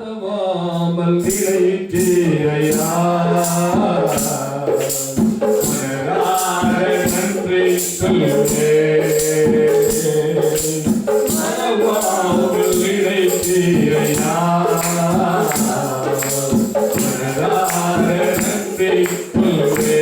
மறவாமல் நினைத்தீரையா நன்றி சொல்லுவே மறவாமல் நினைத்தீரையா நன்றி சொல்லுவே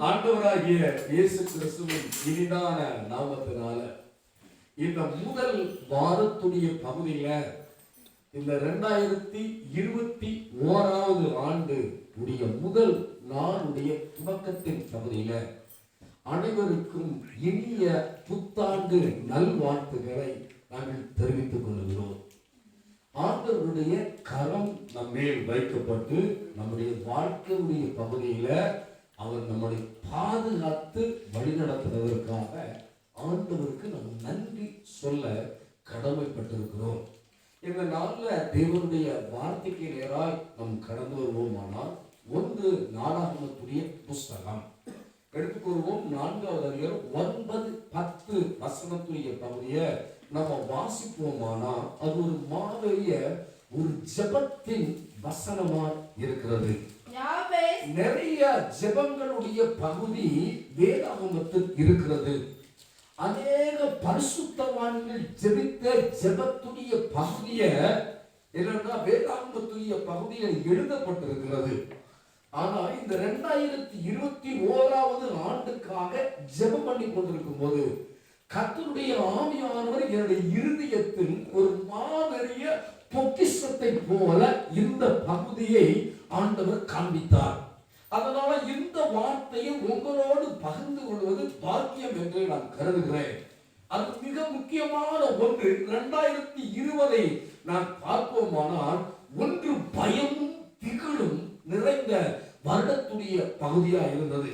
ஆண்டவராகிய இயேசு கிறிஸ்துவின் இனிதான நாமத்தினால இந்த முதல் வாரத்துடைய பகுதியில இந்த 2021 ஆண்டு உடைய முதல் நாளுடைய துவக்கத்தின் பகுதியில அனைவருக்கும் இனிய புத்தாண்டு நல்வாழ்த்துக்களை நாங்கள் தெரிவித்துக் கொள்கிறோம். ஆண்டவருடைய கரம் நம்மேல் வைக்கப்பட்டு நம்முடைய வாழ்க்கையுடைய பகுதியில அவர் நம்மை பாதுகாத்து வழிநடத்துவதற்காக ஆண்டவருக்கு நாம் நன்றி சொல்ல கடமைப்பட்டிருக்கிறோம். இந்த நாள்ல தேவனுடைய வார்த்தைக்கு நேராய் நாம் கடந்து வருவோமானால் 1 நாளாகமத்துடைய புஸ்தகம் எடுத்துக்கொள்வோம். 4வது அதிகாரம் 9, 10 வசனத்துடைய பகுதியை நம்ம வாசிப்போமானா அது ஒரு மாபெரிய ஒரு ஜெபத்தின் வசனமா இருக்கிறது. நிறைய ஜெபங்களுடைய பகுதி வேதாகமத்தில் இருக்கிறது. அநேக பரிசுத்தவான்கள் ஜெபித்த ஜெபத்துடைய பகுதிய என்னன்னா வேதாகமத்துடைய பகுதியில் எழுதப்பட்டிருக்கிறது. ஆனா இந்த 2021 ஆண்டுக்காக ஜெபம் பண்ணி கொண்டிருக்கும் போது கர்த்தருடைய ஆவியானவர் என்னுடைய இருதயத்தில் ஒரு மாபெரிய பொக்கிஷத்தை போல இந்த பகுதியை ஆண்டவர் காண்பித்தார். அதனால இந்த வார்த்தையை உங்களோடு பகிர்ந்து கொள்வது பாக்கியம் என்று நான் கருதுகிறேன். அது மிக முக்கியமான ஒன்று. 2020 நான் பார்ப்போமானால் ஒன்று பயமும் திகிலும் நிறைந்த வருடத்துடைய பகுதியா இருந்தது.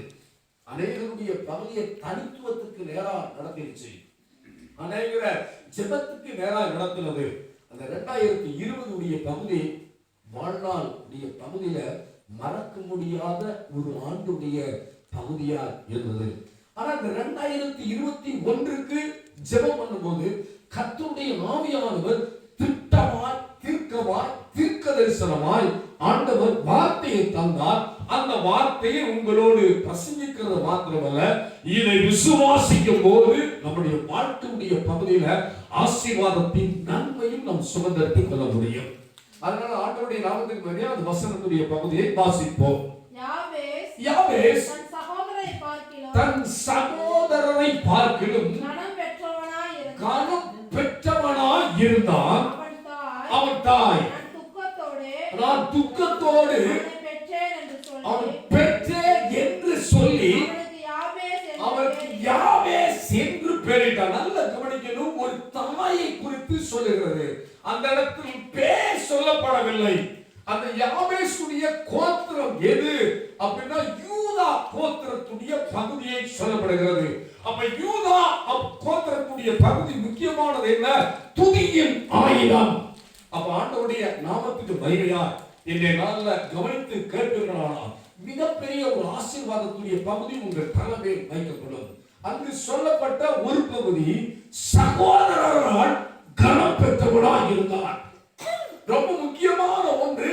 அநேகருடைய பகுதியை தனித்துவத்துக்கு நேரா நடத்திருச்சு, அநேகர ஜெபத்துக்கு நேரா நடத்தினது. அந்த 2020 பகுதி வாழ்நாள் பகுதியில மறக்க முடியாத ஒரு ஆண்டுடைய பகுதியா இருந்தது. ஆனா இந்த 2021க்கு ஜெபம் பண்ணும்போது கர்த்தருடைய ஆவியானவர் திட்டமாய் தீர்க்கமாய் தீர்க்க தரிசனமாய் ஆண்டவர் வார்த்தையை தந்தார். அந்த வார்த்தையை உங்களோடு பிரசங்கிக்கிறது மாத்திரமல்ல, இதை விசுவாசிக்கும் போது நம்முடைய வாழ்க்கையுடைய பகுதியில ஆசீர்வாதத்தின் நன்மையும் நாம் சுமந்தெடுத்துக் கொள்ள முடியும். அதனால ஆண்டவருடைய நாமத்துக்கு மரியா அந்த வசனத்துடைய பகுதியை வாசிப்போம். யாவேஸ் தன் சகோதரரை பார்க்கிலும் கனம் பெற்றவனாய் இருந்தான். அவன் தாய் நான் துக்கத்தோடு அவன் பெற்றேன் என்று சொல்லி அவனுக்கு யாவேஸ் என்று பெயரிட்டான். நல்ல கவனிக்கணும், ஒரு தாயை குறித்து சொல்லுகிறது. அந்த இடத்தில் பேர் சொல்லப்படவில்லை. அந்த யாவேசுடைய கோத்திரம் எது அப்படின்னா யூதா கோத்திரத்துடைய பகுதியை சொல்லப்படுகிறது. அப்ப யூதா கோத்திரத்துடைய பகுதி முக்கியமானது என்ன? துதியின் ஆயுதம். அப்ப ஆண்டவருடைய நாமத்துக்கு மகிமையா இன்றைய நாள்ல கவனித்து கேட்பீர்களானால் மிகப்பெரிய ஒரு ஆசீர்வாதத்துடைய பகுதி உங்கள் தலைமையில் வைக்கப்படும். அங்கு சொல்லப்பட்ட ஒரு பகுதி சகோதரரால் கனம் பெற்றவனாய் இருந்தார். ரொம்ப முக்கியமான ஒன்று,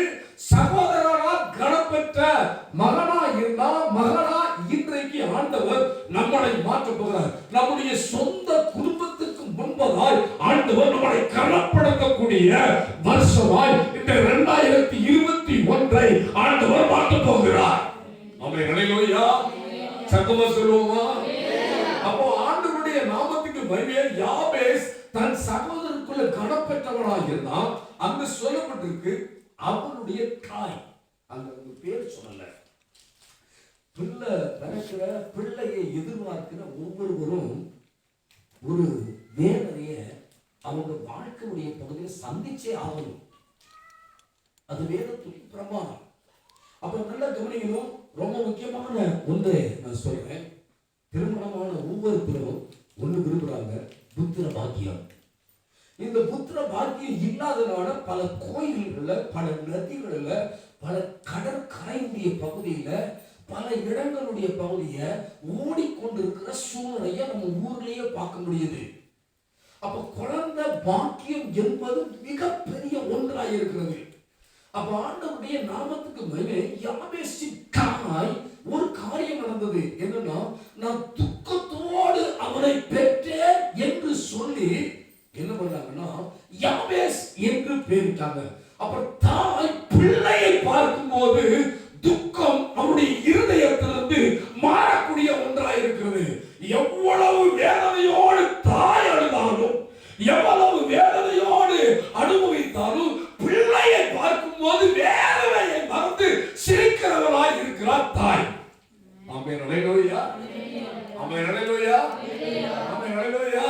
சகோதரரால் கனம் பெற்ற மகனா இருந்தா மகனா இன்றைக்கு ஆண்டவர் நம்மளை மாற்ற போகிறார். நம்முடைய சொந்த குடும்பத்துக்கு முன்பதாய் ஆண்டவர் நம்மளை கனப்படுத்தக்கூடிய வருஷமாய் இந்த 2021 ஆண்டவர் மாற்ற போகிறார். ஆமென். ஹல்லேலூயா. சத்தமா சொல்லுவோமா? அப்போ ஆண்டவருடைய நாமத்துக்கு மகிமையே, யாபேஸ் தன் சகோதரருக்குள்ள கனப்பெற்றவனாக இருந்தான். அங்கு சொல்லப்பட்டிருக்கு அவனுடைய தாய், அங்க பேர் சொல்லல. பிள்ளை பிறக்கிற பிள்ளையை எதிர்பார்க்கிற ஒவ்வொருவரும் ஒரு வேதனைய அவங்க வாழ்க்கையுடைய பகுதியில் சந்திச்சே ஆகணும். அது வேதத்துடைய பிரமாணம். அப்ப நல்லா கவனிக்கணும். ரொம்ப முக்கியமான ஒன்றை நான் சொல்றேன். திருமணமான ஒவ்வொருத்தரும் ஒண்ணு விரும்புறாங்க, புத்திர பாக்கியம். இந்த புத்திர பாக்கியம் இல்லாதனால பல கோயில்கள்ல, பல நதிகள்ல, பல கடற்கரையுடைய பகுதியில, பல இடங்களுடைய பகுதியை ஓடிக்கொண்டிருக்கிற சூழ்நிலையை நம்ம ஊர்லயே பார்க்க முடியுது. அப்ப குழந்தை பாக்கியம் என்பது மிகப்பெரிய ஒன்றாக இருக்கிறது. அப்ப ஆண்டவருடைய நாமத்துக்கு மேலே யாபேசின் தாய் ஒரு காரியம் நடந்தது. என்னன்னா, நான் துக்கத்தோடு அவனை பெற்றேன் என்று சொல்லி என்ன பண்ணாங்கன்னா யாபேஸ் என்று பெயரிட்டாங்க. அப்புறம் தாய் பிள்ளையை பார்க்கும் போது துக்கம் அவருடைய இருதயத்திலிருந்து மாறக்கூடிய ஒன்றாக இருக்கிறது. எவ்வளவு வேதனையோடு தாய் அழுதாலும், எவ்வளவு வேதனையோடு அனுபவித்தாலும், பிள்ளையை பார்க்கும் போது வேதனையை மறந்து சிரிக்கிறவளாய் இருக்கிறார் தாய். ஆமென், அல்லேலூயா, ஆமென், அல்லேலூயா, ஆமென், அல்லேலூயா.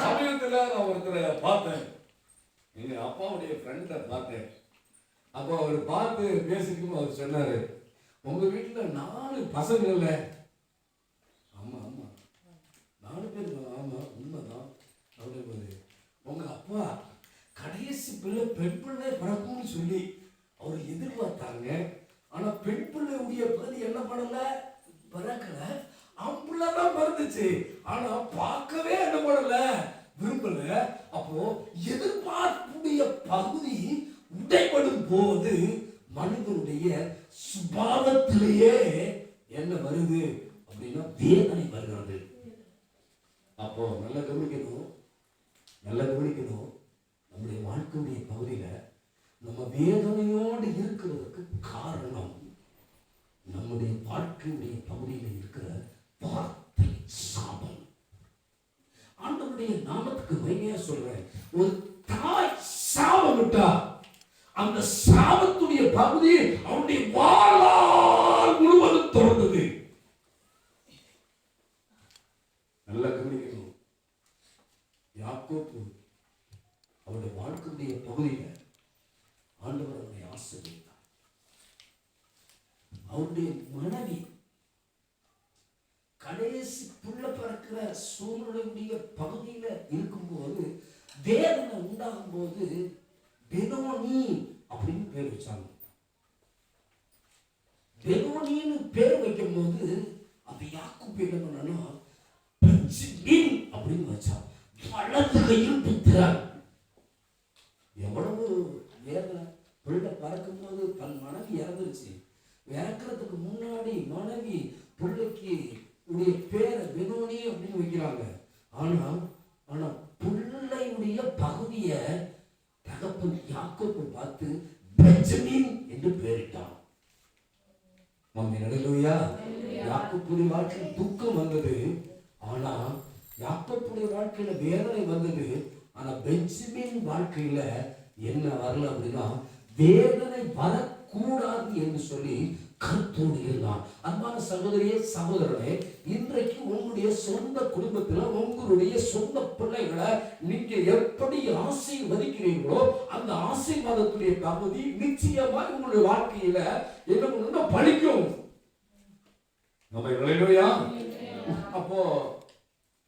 சமீபத்தில் நான் ஒருத்தரை பார்த்தேன், எங்க அப்பாவுடைய ஃப்ரெண்டை பார்த்தேன். அப்போ அவர் பார்த்து பேசிக்கும் அவர் சொன்னாரு, உங்க வீட்டுல 4 பசங்க இல்ல? ஆமா ஆமா 4 பேர். ஆமா உண்மைதான். அப்படின்போது உங்க அப்பா கடைசி பிள்ளை பெண் பிள்ளை பிறக்கும்னு சொல்லி அவர் எதிர்பார்த்தாங்க. ஆனா பெண் பிள்ளையுடைய பகுதி என்ன பண்ணல, பிறக்கல. ஆம்பிள்ளைதான் பிறந்துச்சு, ஆனா பார்க்கவே என்ன பண்ணல, விரும்பல. அப்போ எதிர்பார்ப்புடைய பகுதி உடைபடும் போது மனிதனுடைய சுபாவத்திலேயே என்ன வருது அப்படின்னா வேதனை வருகிறது. அப்போ நல்ல கவனிக்கணும், நல்ல கவனிக்கணும். நம்முடைய வாழ்க்கையுடைய பகுதியில நம்ம வேதனையோடு இருக்கிறதுக்கு காரணம் நம்முடைய வாழ்க்கையுடைய பகுதியில இருக்கிற வார்த்தை சாபம். ஆண்டவருடைய நாமத்துக்கு மகிமையா சொல்றேன். ஒரு தாய் சாபம் விட்டா அந்த சாபத்துடைய பகுதி அவனுடைய வாழ்நாள் முழுவதும் தொடர்ந்தது. நல்ல கவனிக்கணும். யாக்கோபு அவருடைய வாழ்க்கையுடைய பகுதியில ஆண்டவர் அவரை ஆசீர்வதித்தார். அவருடைய மனைவி கடைசி புள்ள பிறக்கிற சூழ்நிலையுடைய பகுதியில இருக்கும்போது வேதனை உண்டாகும் போது பெனோனி அப்படின்னு பேர் வச்சாங்க. பெனோனின்னு பேர் வைக்கும் போது அந்த யாக்கோபு என்ன பண்ணா பென்ஜமின் அப்படின்னு வச்சான். வலது கையில் புத்திரன். எவ்வளவு வேதனை. பிள்ளை பறக்கும் போது தன் மனைவி இறந்துருச்சு. இறக்கிறதுக்கு முன்னாடி மனைவி பிள்ளைக்கு உடைய பேரை பெனோனி அப்படின்னு வைக்கிறாங்க. ஆனா ஆனா பிள்ளையுடைய பகுதியை தகப்பன் யாக்கோபு பார்த்து பென்ஜமின் என்று பெயரிட்டான். ஆமென், அல்லேலூயா. யாக்கோபுடைய வாழ்க்கையில் துக்கம் வந்தது, ஆனா யாக்கோபுடைய வாழ்க்கையில வேதனை வந்தது. ஆனா பென்ஜமின் வாழ்க்கையில என்ன வரல அப்படின்னா வேதனை வரக்கூடாது என்று சொல்லி கருத்தோடு இருந்தான். அன்பான சகோதரியே, சகோதரனே, இன்றைக்கு உங்களுடைய சொந்த குடும்பத்துல உங்களுடைய சொந்த பிள்ளைகளை நீங்க எப்படி ஆசீர்வதிக்கிறீங்களோ அந்த ஆசீர்வாதத்துடைய பகுதி நிச்சயமா உங்களுடைய வாழ்க்கையில என்ன பண்ணுன்னா பலிக்கும். அப்போ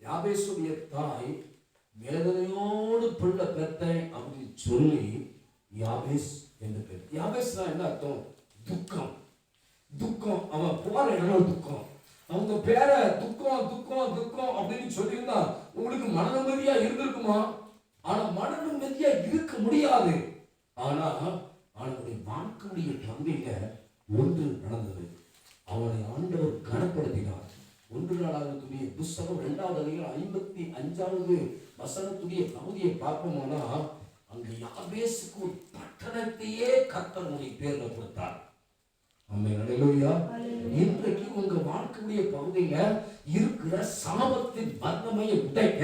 யாபேசுடைய தாய் வேதனையோடு பிள்ளை பெற்றேன் அப்படின்னு சொல்லி யாபேஸ் என்று பேர். யாபேஸ் என்ன அர்த்தம்? துக்கம். துக்கம். அவன் போற இடம் துக்கம். அவங்க பேரை துக்கம் துக்கம் துக்கம் அப்படின்னு சொல்லியிருந்தா உங்களுக்கு மன நிம்மதியா இருந்திருக்குமா? ஆனா மன நிம்மதியா இருக்க முடியாது. ஆனா அவனுடைய வாழ்க்கையுடைய பகுதியில ஒன்று நடந்தது. அவனை ஆண்டவர் கனப்படுத்தினார். 1 நாளாகத்துடைய புஸ்தகம் 2வது அதிகாரம் 55வது வசனத்துடைய பகுதியை பார்ப்போம்னா அங்க யாபேசுக்கு ஒரு பட்டணத்தையே கர்த்தர் பேர்ல கொடுத்தார். ஆமென். அல்லேலூயா. இன்றைக்கு உங்க வாழ்க்கையுடைய பகுதியில இருக்கிற சாபத்தின் வல்லமையை உடைக்க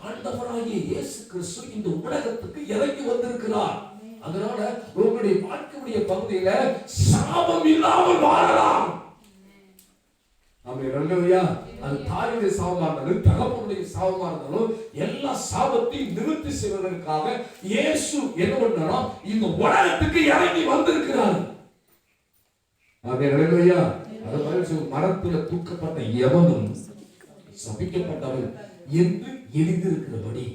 ஆண்டவராகிய இயேசு கிறிஸ்து இந்த உலகத்துக்கு இறங்கி வந்திருக்கிறார். அதனால உங்களுடைய வாழ்க்கையுடைய பகுதியில சாபம் இல்லாமல் வாழலாம். ஆமென். அல்லேலூயா. அது தாயுடைய சாபமா இருந்தாலும் தகப்பனுடைய சாபமா இருந்தாலும் எல்லா சாபத்தையும் நிவர்த்தி செய்வதற்காக இயேசு என்ன பண்ணாரோ இந்த உலகத்துக்கு இறங்கி வந்திருக்கிறார். ஆமென். அல்லேலூயா. அது மரத்துல தூக்கப்பட்ட எவனும் சபிக்கப்பட்டவன் என்று எழுதியிருக்கிறபடி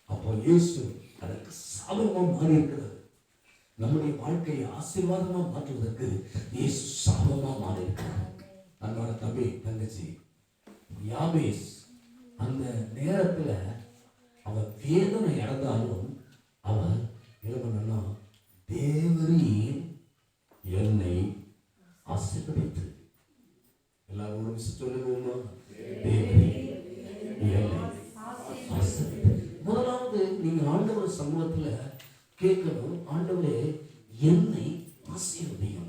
அப்போ இயேசு அதற்கு சாபமா மாறி இருக்கிறது. நம்முடைய வாழ்க்கையை ஆசீர்வாதமா மாற்றுவதற்கு இயேசு சாபமா மாறி இருக்கிறார். அன்பான தம்பி தங்கச்சி, யாபேஸ் அந்த நேரத்துல அவன் வேதனை அடைந்தாலும் அவன் என்ன பண்ணா, தேவரீர் என்னை ஆசீர்வதித்து, எல்லாரும் சொல்லுவோமா, தேவரீர் என்னை ஆசீர்வதித்து. முதலாவது நீங்க ஆண்டவர் சமூகத்துல கேட்கணும், ஆண்டவரே என்னை ஆசீர்வதியும்.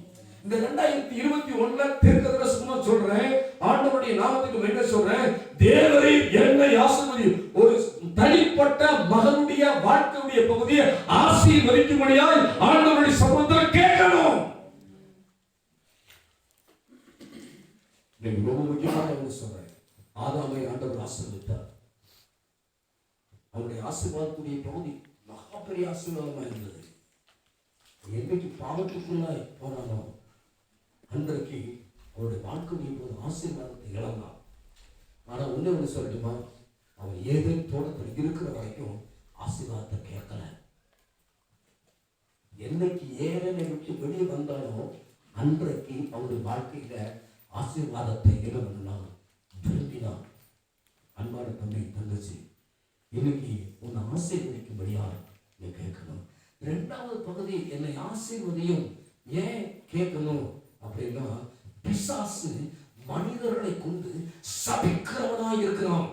இந்த 2021 தீர்க்கதரிசனமா சொல்றேன், ஆண்டவருடைய நாமத்துக்கு என்ன சொல்றேன், தேவரீர் என்னை ஆசீர்வதியும். ஒரு தனிப்பட்ட மகனுடைய வாழ்க்கையுடைய பகுதியை ஆசீர்வதிக்கும்படியாய் ஆண்டவருடைய சமூகத்தில் கேட்கணும். ரொம்ப முக்கியமான ஒன்று சொல்றேன், ஆதாமை ஆண்டவர் ஆசீர்வதித்தார். அவருடைய ஆசீர்வாதத்துடைய பகுதி மகா பெரிய ஆசீர்வாதமா இருந்தது. என்னைக்கு பாவத்துக்குள்ளாய் போனானோ அன்றைக்கு அவருடைய வாழ்க்கையை போது ஆசீர்வாதத்தை இழந்தான். ஆனா ஒண்ணு சொல்லட்டுமா, அவன் ஏதேன் தோட்டத்தில் இருக்கிற வரைக்கும் ஆசீர்வாதத்தை கேட்கல. என்னைக்கு ஏதேனை விட்டு வெளியே வந்தானோ அன்றைக்கு அவருடைய வாழ்க்கையில ஆசீர்வாதத்தை என்ன பண்ணலாம், விரும்பினான். அன்பான தம்பி தங்கச்சி, இன்னைக்கு உன்னை ஆசீர்வதிக்கும்படியா நீ கேட்கணும். இரண்டாவது பகுதி, என்னை ஆசீர்வதியும். ஏன் கேட்கணும் அப்படின்னா, பிசாசு மனிதர்களை கொண்டு சபிக்கிறவனாய் இருக்கிறான்.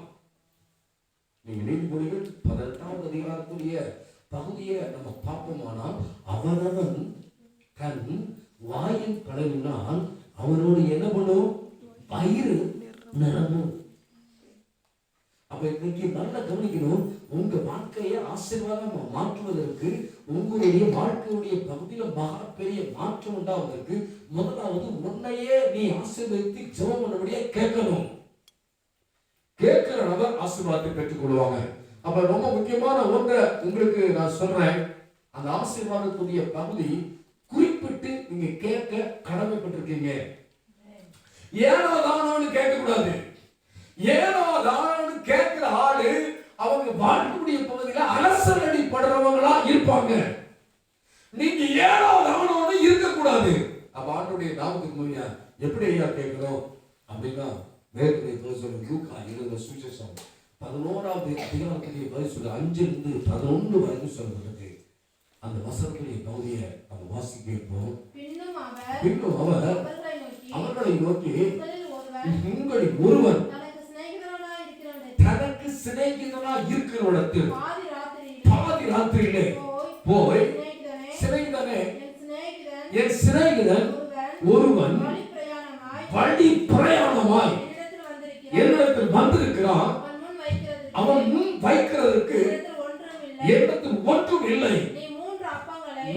நீங்க நீதிமொழிகள் 18வது அதிகாரத்துடைய பகுதியை நம்ம பார்ப்போமானால், அவனவன் தன் வாயின் பழகினால் அவனோடு என்ன பண்ணும், வயிறு நிரம்பும். அப்ப இன்னைக்கு நல்லா கவனிக்கணும், உங்க வாழ்க்கையை ஆசீர்வாதமா மாற்றுவதற்கு, உங்களுடைய வாழ்க்கையுடைய பகுதியில மகா பெரிய மாற்றம் உண்டாவதற்கு முதலாவது உன்னையே நீ ஆசீர்வதித்து ஜெபம் பண்ணபடியா கேட்கணும். கேட்கிற நபர் ஆசீர்வாதத்தை பெற்றுக் கொள்வாங்க. அப்ப ரொம்ப முக்கியமான ஒன்றை உங்களுக்கு நான் சொல்றேன், அந்த ஆசீர்வாதத்துடைய பகுதி குறிப்பிட்டு நீங்க கேட்க கடமைப்பட்டிருக்கீங்க. ஏனோ தானோன்னு கேட்க கூடாது. ஏனோ தானோன்னு கேட்கிற ஆளு அவங்க வாழ்க்கையுடைய பகுதியில அரசல் அடிப்படுறவங்களா இருப்பாங்க. நீங்க ஏனோ தானோன்னு இருக்கக்கூடாது. அப்ப ஆண்டுடைய நாமத்துக்கு முன்னாடி எப்படி ஐயா கேட்கிறோம் அப்படின்னா, வேதத்தை சொல்லுங்க, லூக்கா 20 சுவிசேஷம் 11வது அதிகாரத்துடைய பதில் சொல்ல 5-11 வரைக்கும் சொல்லப்பட்டிருக்கு. அந்த வசனத்துடைய பகுதியை நம்ம வாசிக்க கேட்போம். பின்னும் அவர் அவர்களை நோக்கி, உங்களில் ஒருவன் தனக்கு சிநேகிதனாய் இருக்கிறவனிடத்தில் பாதி ராத்திரியிலே போய், சிநேகிதனே, என் சிநேகிதன் ஒருவன் வழி பிரயாணமாய் என்னிடத்தில் வந்திருக்கிறான், அவன் முன் வைக்கிறதுக்கு என்னிடத்தில் ஒன்றும் இல்லை,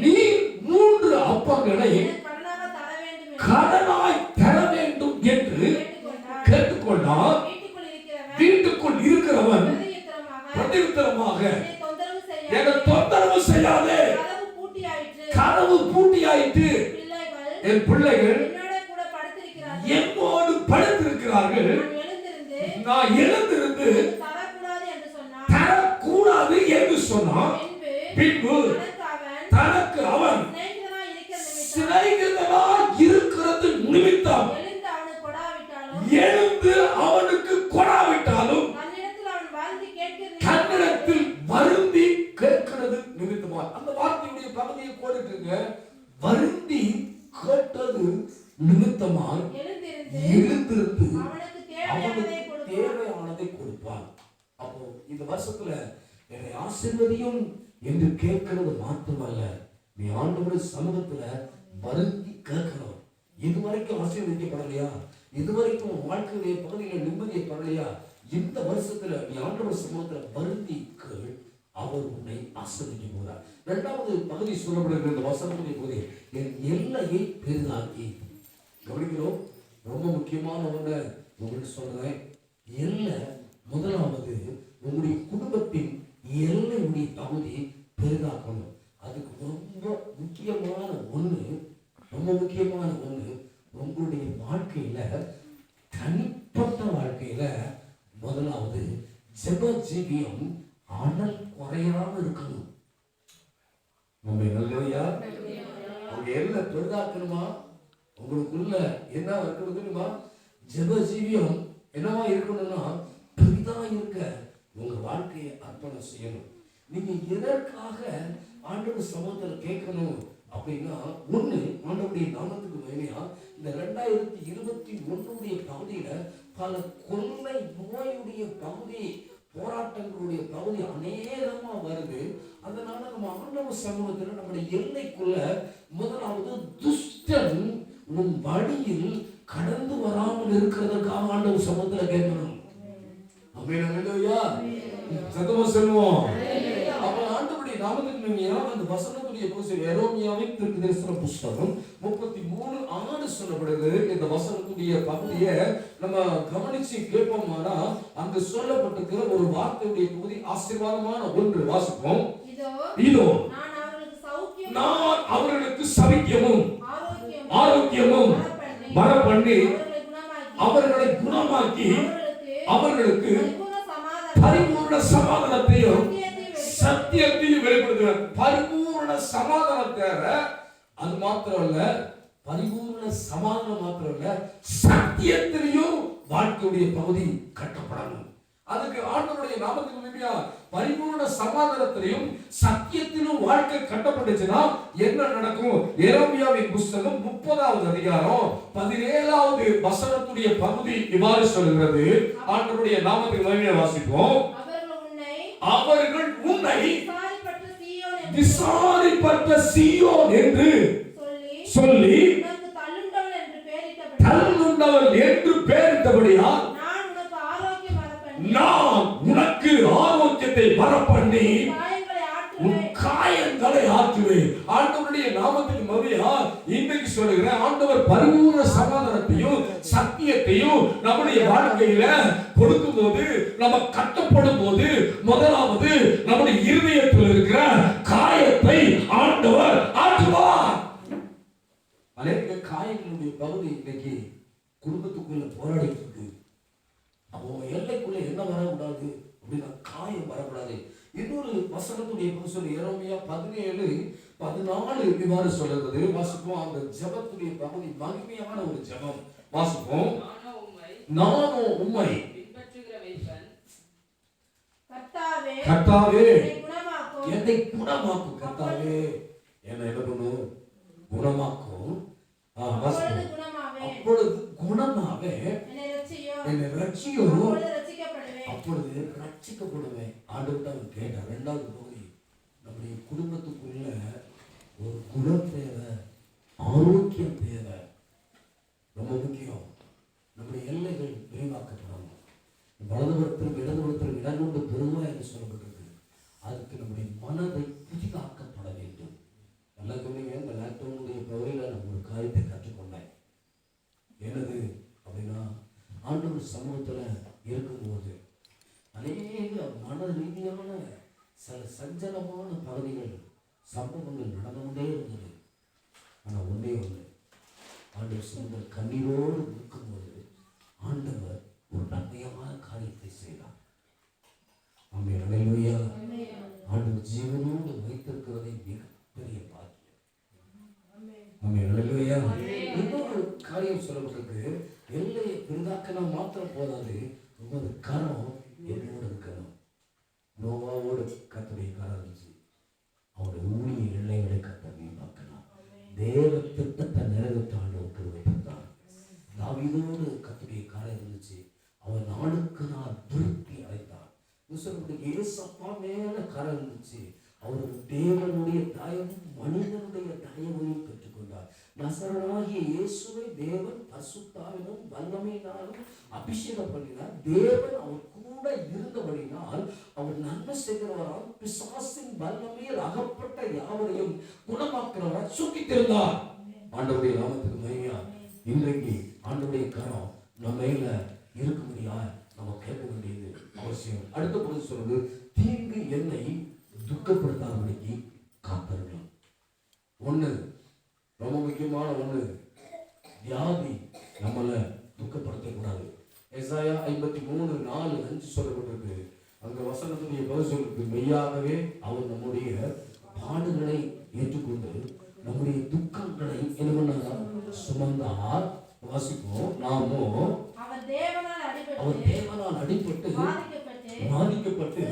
நீ 3 அப்பங்களை கடனாய் தர வேண்டும் என்று கேட்டுக்கொண்டார். வீட்டுக்குள் இருக்கிறவன் பிரதியுத்தரமாக, என்னை தொந்தரவு செய்யாதே, கதவு பூட்டியாயிற்று, என் பிள்ளைகள் என்னோடு படுத்திருக்கிறார்கள், நான் எழுந்திருந்து தரக்கூடாது என்று சொன்னான். பின்பு தனக்கு அவன் சிநேகிதனாய் இருக்கிறது நிமித்தம் எழுந்து அவனுக்கு கொடாவிட்டாலும் கண்ணிடத்தில் வருந்தி கேட்கிறது நிமித்தமா. அந்த வார்த்தையுடைய பகுதியை போட்டுங்க, வருந்தி கேட்டது நிமித்தமா எழுந்திருந்து அவனுக்கு தேவையானதை கொடுப்பான். அப்போ இந்த வருஷத்துல என்னை ஆசீர்வதியும் என்று கேட்கிறது மாத்திரமல்ல, நீ ஆண்டவருடைய சமூகத்துல வருந்தி கேட்கணும். இதுவரைக்கும் ஆசீர்வதிக்கப்படலையா? இதுவரைக்கும் வாழ்க்கையுடைய பகுதியில் நிம்மதியை பெறலையா? இந்த வருஷத்துல நீ ஆண்டவர் சமூகத்துல வருந்தி கேள், அவர் உன்னை ஆசீர்வதிக்க போகிறார். இரண்டாவது பகுதி சொல்லப்படுகிற இந்த வசனத்துடைய பகுதி, என் எல்லையை பெரிதாக்கி. கவனிக்கிறோம், ரொம்ப முக்கியமான ஒண்ணு உங்களுக்கு சொல்றேன். எல்லை முதலாவது உங்களுடைய குடும்பத்தின் எல்லையுடைய பகுதி பெரிதாக்கணும். அதுக்கு ரொம்ப முக்கியமான ஒண்ணு உங்களுடைய வாழ்க்கையில, தனிப்பட்ட வாழ்க்கையில முதலாவது ஜெப ஜீவியம் அனல் குறையாம இருக்கணும். நல்லையா? உங்க எல்லை பெரிதாக்கணுமா? உங்களுக்குள்ள என்ன இருக்கணும் தெரியுமா? ஜெப ஜீவியம் என்னவா இருக்கணும்னா, பெரிதா இருக்க உங்க வாழ்க்கையை அர்ப்பணம் செய்யணும். நீங்க எதற்காக ஆண்டவர் சமூகத்தில் கேட்கணும் அப்படின்னா, ஒண்ணு ஆண்டவருடைய நாமத்துக்கு மகிமையா இந்த 2021 பகுதியில பல கொள்ளை நோயுடைய பகுதி, போராட்டங்களுடைய பகுதி அநேகமா வருது. அதனால நம்ம ஆண்டவர் சமூகத்துல நம்முடைய எல்லைக்குள்ள முதலாவது துஷ்டன் உன் வழியில் கடந்து வராமல் இருக்கிறதுக்காக ஆண்டவர் சமூகத்துல கேட்கணும். அப்படியா சத்தமா சொல்லுவோம். அப்ப ஆண்டவருடைய நாமத்துக்கு அந்த வசனத்துடைய புஸ்தகம் எரேமியாவின் தீர்க்கதரிசன புஸ்தகம் 33:6 சொல்லப்படுது. இந்த வசனத்துடைய பகுதியை நம்ம கவனிச்சு கேட்போம்னா, அங்கு சொல்லப்பட்டிருக்கிற ஒரு வார்த்தையுடைய பகுதி ஆசீர்வாதமான ஒன்று. வாசிப்போம். இதோ நான் அவர்களுக்கு சௌக்கியமும் ஆரோக்கியமும் வரப்பண்ணி அவர்களை குணமாக்கி அவர்களுக்கு பரிபூர்ண சமாதானத்தையும் சத்தியத்தையும் வெளிப்படுத்துவார். பரிபூர்ண சமாதானத்தை, அது மாத்திரம் இல்ல, பரிபூர்ண சமாதானம் மாத்திரம் இல்ல, சத்தியத்திலையும் வாழ்க்கையுடைய பகுதி கட்டப்படணும். அதுக்கு ஆண்டவருடைய நாமத்துக்கு மகிமையா பரிபூர்ண சமாதானத்திலையும் சத்தியத்திலும் வாழ்க்கை கட்டப்பட்டுச்சுன்னா என்ன நடக்கும்? எரேமியாவின் புஸ்தகம் 30வது அதிகாரம் 17வது வசனத்துடைய பகுதி இவ்வாறு சொல்கிறது. ஆண்டவருடைய நாமத்துக்கு மகிமையா வாசிப்போம். அவர்கள் உன்னை விசாரிப்பட்ட சீயோன் என்று சொல்லி தள்ளுண்டவள் என்று பெயரிட்டபடியால் நான் உனக்கு ஆரோக்கியத்தை வரப்பண்ணி உன் காயங்களை ஆற்றுவேன். ஆண்டவருடைய நாமத்துக்கு மகிமையா இன்றைக்கு சொல்லுகிறேன், ஆண்டவர் பரிபூர்ண சமாதானத்தையும் சத்தியத்தையும் நம்முடைய வாழ்க்கையில கொடுக்கும் போது, நம்ம கட்டப்படும் போது, முதலாவது நம்முடைய இருதயத்தில் இருக்கிற காயத்தை ஆண்டவர் ஆற்றுவார். அநேக காயங்களுடைய பகுதி இன்னைக்கு குடும்பத்துக்குள்ள போராடிட்டு இருக்கு. அப்போ எல்லைக்குள்ள என்ன வரக்கூடாது அப்படின்னா, காயம் வரக்கூடாது. இன்னொரு வசனத்துடைய புத்தகம் எரேமியா 17:14 இவ்வாறு சொல்கிறது. வாசிப்போம். அந்த ஜெபத்துடைய பகுதி மகிமையான ஒரு ஜெபம். வாசிப்போம். நானும் உம்மை கர்த்தாவே என்னை குணமாக்கும். கர்த்தாவே என்னை என்ன பண்ணும்? குணமாக்கும். அப்பொழுது குணமாவே என்னை ரட்சியும், அப்பொழுது ரட்சிக்கப்படுவேன். ஆண்டவர்கிட்ட அவர் கேட்டார். இரண்டாவது பகுதி, நம்முடைய குடும்பத்துக்குள்ள ஒரு குணம் தேவை, ஆரோக்கியம் தேவை, ரொம்ப முக்கியம். நம்முடைய எல்லைகள் விரிவாக்கப்படணும். வலதுபுறத்திலும் இடதுபுறத்திலும் இடம் கொண்டு பெருமா என்று சொல்லப்பட்டிருக்கு. அதுக்கு நம்முடைய மனதை புதிதாக்கப்பட வேண்டும். நல்லா சொன்னீங்க. இந்த லாக்டவுனுடைய பகுதியில் நம்ம ஒரு காரியத்தை கற்றுக்கொண்டேன். என்னது அப்படின்னா, ஆண்டவர் சமூகத்தில் இருக்கும்போது அநேக மன ரீதியான சில சஞ்சலமான பகுதிகள், சம்பவங்கள் நடந்து கொண்டே இருந்தது. ஆனால் ஒன்றே ஒன்று, ஆண்டவர் சமூகத்தில் கண்ணீரோடு இருக்கும்போது ஆண்டவர் ஒரு நன்மையான காரியத்தை செய்தார். ஆண்டவர் ஜீவனோடு வைத்திருக்கிறதை மிகப்பெரிய பாக்கியம். இன்னொரு காரியம் சொல்லப்பட்டிருக்கு. எல்லையை பெரிதாக்கினா மாத்திரம் போதாது, உங்களது கரம் என்னோடு இருக்கணும். நோவாவோடு கர்த்தருடைய கரம் இருந்துச்சு. அவருடைய ஊழிய எல்லைகளை கர்த்தர் மேம்பாக்கலாம். தேவ திட்டத்தை நிறைவேற்ற ஆண்டவர் கிருபை தந்தார். தாவீதோடு கர்த்தருடைய கரம் இருந்துச்சு. அவர் நாளுக்கு நாள் திருப்தி அடைந்தார். ஏசப்பா மேல கரம் இருந்துச்சு. அவர் தேவனுடைய தயவும் மனிதனுடைய தயவையும் பெற்றுக்கொண்டார். நசரனாகிய இயேசுவை தேவன் பரிசுத்தாவிலும் வல்லமையினாலும் அபிஷேகம் பண்ணினார். தேவன் அவர் கூட இருந்தபடினால் அவர் நன்மை செய்கிறவரால் பிசாசின் வல்லமையில் அகப்பட்ட யாவரையும் குணமாக்குறவரால் சுக்கித்திருந்தார். ஆண்டவருடைய நாமத்துக்கு மகிமையா. இன்றைக்கு ஆண்டவருடைய கரம் நம்ம மேல இருக்க முடியாது, நம்ம கேட்க வேண்டியது அவசியம். அடுத்த பொழுது சொல்றது, தீங்கு என்னை துக்கப்படுத்தாதபடிக்கு காத்தருங்கள். ஒண்ணு, ரொம்ப முக்கியமான ஒண்ணு, வியாதி நம்மள துக்கப்படுத்தக்கூடாது. எசாயா 53:4-5 சொல்லப்பட்டிருக்கு. அந்த வசனத்துடைய பதில் சொல்லுக்கு, மெய்யாகவே அவர் நம்முடைய பாடுகளை ஏற்றுக்கொண்டு நம்முடைய துக்கங்களை என்ன பண்ணார், சுமந்தார். வாசிப்போம். நாமோ அவர் தேவனால் அடிபட்டு பாதிக்கப்பட்டு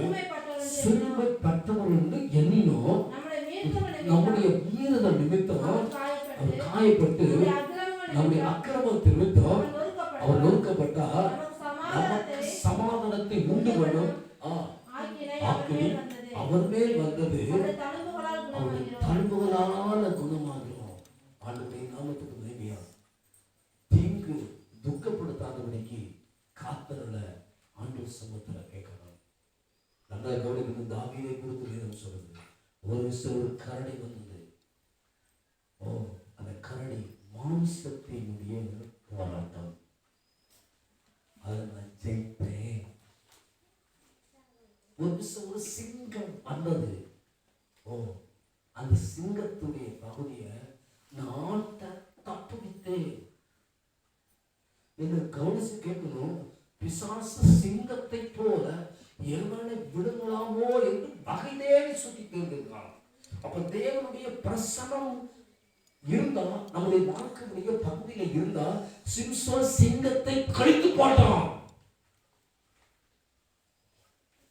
சிறுமைப்பட்டவர் என்று எண்ணினோம். நம்முடைய மீறுதல் நிமித்தம் அவர் காயப்பட்டு, நம்முடைய அக்கிரமத்தின் நிமித்தம் அவர் நொறுக்கப்பட்டார். நமக்கு சமாதானத்தை உண்டு பண்ணும் ஆக்கினை அவர் மேல் வந்தது, அவருடைய தழும்புகளால குணமாகிறோம். ஆண்டவருடைய நாமத்துக்கு மகிமையா. தீங்கு துக்கப்படுத்தாதபடிக்கு காத்தருள ஆண்டவர் சமூகத்துல கேட்கணும். நல்லா கவனிக்கணும். தாவீதை குறித்து வேதம் சொல்லுது, ஒரு கரடி வந்தது. அந்த கரடி மாம்சத்தினுடைய போராட்டம், அதை நான் ஜெயிப்பேன். ஒரு சிங்கம் வந்தது. அந்த சிங்கத்துடைய பகுதியை நான் தப்புவித்தேன் என்று கவனிச்சு கேட்கணும். பிசாசு சிங்கத்தை போல எவனை விடுங்களாமோ என்று வகை தேடி சுற்றி தேர்ந்திருக்கான். அப்ப தேவனுடைய பிரசனம் இருந்தா, நம்முடைய வாழ்க்கையுடைய பகுதியில இருந்தா, சிம்சோன் சிங்கத்தை கழித்து போட்டான்.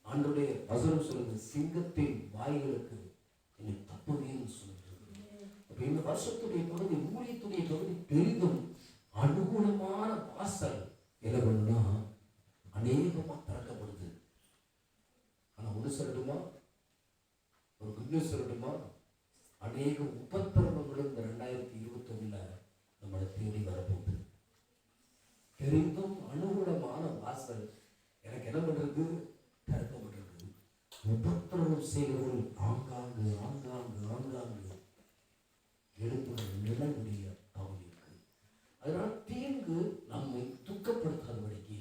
ஆண்டவருடைய வசனம் சொல்லுது, சிங்கத்தின் வாய்களுக்கு என்னை தப்புவேன்னு சொல்லுது. அப்ப இந்த வருஷத்துடைய பகுதி, ஊழியத்துடைய பகுதி பெரிதும் அனுகூலமான வாசல் என்ன பண்ணுனா அநேகமா திறக்கப்படுது. ஆனா ஒன்று சொல்லட்டுமா, ஒரு குட் நியூஸ் சொல்லட்டுமா, அநேக உபத்திரவங்களும் இந்த 2021 நம்மளை தேடி வரப்போகுது. பெரிதும் அனுகூலமான வாசல் எனக்கு என்ன பண்றது, திறக்கப்படுறது. உபத்திரவம் செய்கிறவர்கள் ஆங்காங்கு ஆங்காங்கு ஆங்காங்கு எழுப்புற நிலவுடைய பகுதி இருக்கு. அதனால தீங்கு நம்மை துக்கப்படுத்தாதபடிக்கு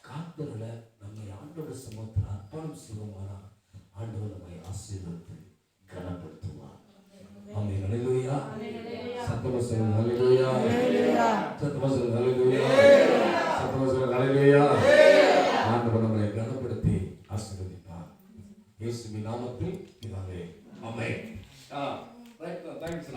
காத்தருள நம்மை ஆண்டவர் சமூகத்தில் அர்ப்பணம் செய்வோமானா ஆண்டவர் நம்மை ஆசீர்வதித்து கனப்படுத்துவார். ஆமென். ஹல்லேலூயா. சத்தமா சொல்லுங்க ஹல்லேலூயா. சத்தமா சொல்லுங்க ஹல்லேலூயா. சத்தமா சொல்லுங்க ஹல்லேலூயா. ஆண்டவர் நம்மை கனப்படுத்தி ஆசீர்வதிப்பார். இயேசுவின் நாமத்தில் பிதாவே. ஆமென். Right, thanks.